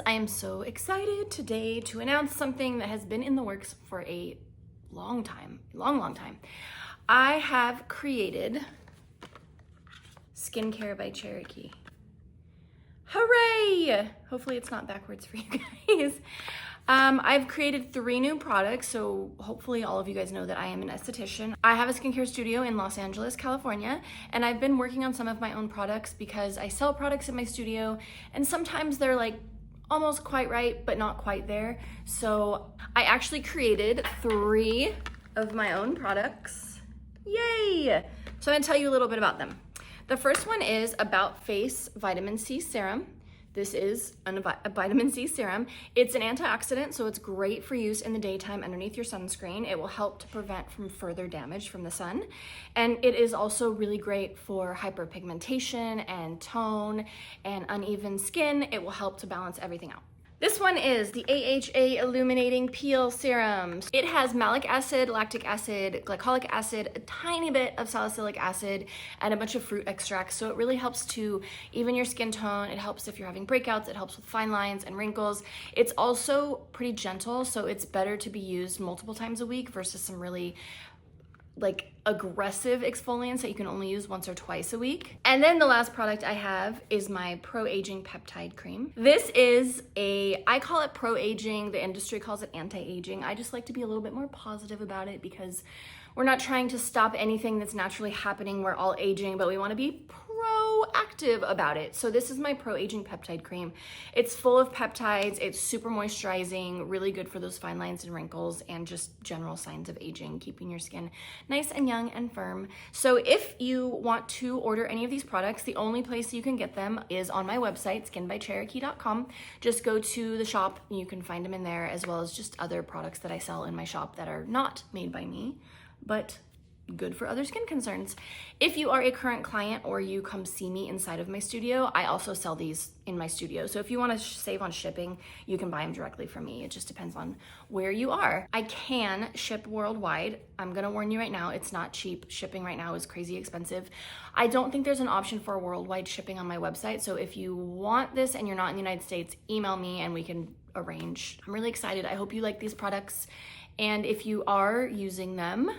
I am so excited today to announce something that has been in the works for a long time. I have created Skincare by Cherokee. Hooray! Hopefully it's not backwards for you guys. I've created 3 new products, so hopefully all of you guys know that I am an esthetician. I have a skincare studio in Los Angeles, California, and I've been working on some of my own products because I sell products in my studio, and sometimes they're like almost quite right, but not quite there. So I actually created 3 of my own products. Yay! So I'm gonna tell you a little bit about them. The first one is About Face Vitamin C Serum. This is a vitamin C serum. It's an antioxidant, so it's great for use in the daytime underneath your sunscreen. It will help to prevent from further damage from the sun. And it is also really great for hyperpigmentation and tone and uneven skin. It will help to balance everything out. This one is the AHA Illuminating Peel Serum. It has malic acid, lactic acid, glycolic acid, a tiny bit of salicylic acid, and a bunch of fruit extracts. So it really helps to even your skin tone. It helps if you're having breakouts. It helps with fine lines and wrinkles. It's also pretty gentle, so it's better to be used multiple times a week versus some really like aggressive exfoliants that you can only use once or twice a week. And then the last product I have is my ProAging Peptide Cream. This is I call it ProAging, the industry calls it anti-aging. I just like to be a little bit more positive about it because we're not trying to stop anything that's naturally happening. We're all aging, but we wanna be proactive about it. So this is my ProAging Peptide Cream. It's full of peptides, it's super moisturizing, really good for those fine lines and wrinkles and just general signs of aging, keeping your skin nice and young and firm. So if you want to order any of these products, the only place you can get them is on my website, skinbycherokee.com. Just go to the shop and you can find them in there, as well as just other products that I sell in my shop that are not made by me, but good for other skin concerns. If you are a current client or you come see me inside of my studio, I also sell these in my studio. So if you want to save on shipping, you can buy them directly from me. It just depends on where you are. I can ship worldwide. I'm gonna warn you right now, it's not cheap. Shipping right now is crazy expensive. I don't think there's an option for worldwide shipping on my website. So if you want this and you're not in the United States, email me and we can arrange. I'm really excited. I hope you like these products. And if you are using them,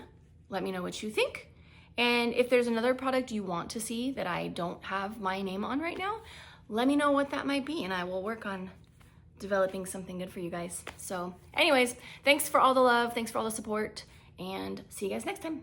let me know what you think. And if there's another product you want to see that I don't have my name on right now, let me know what that might be and I will work on developing something good for you guys. So anyways, thanks for all the love, thanks for all the support, and see you guys next time.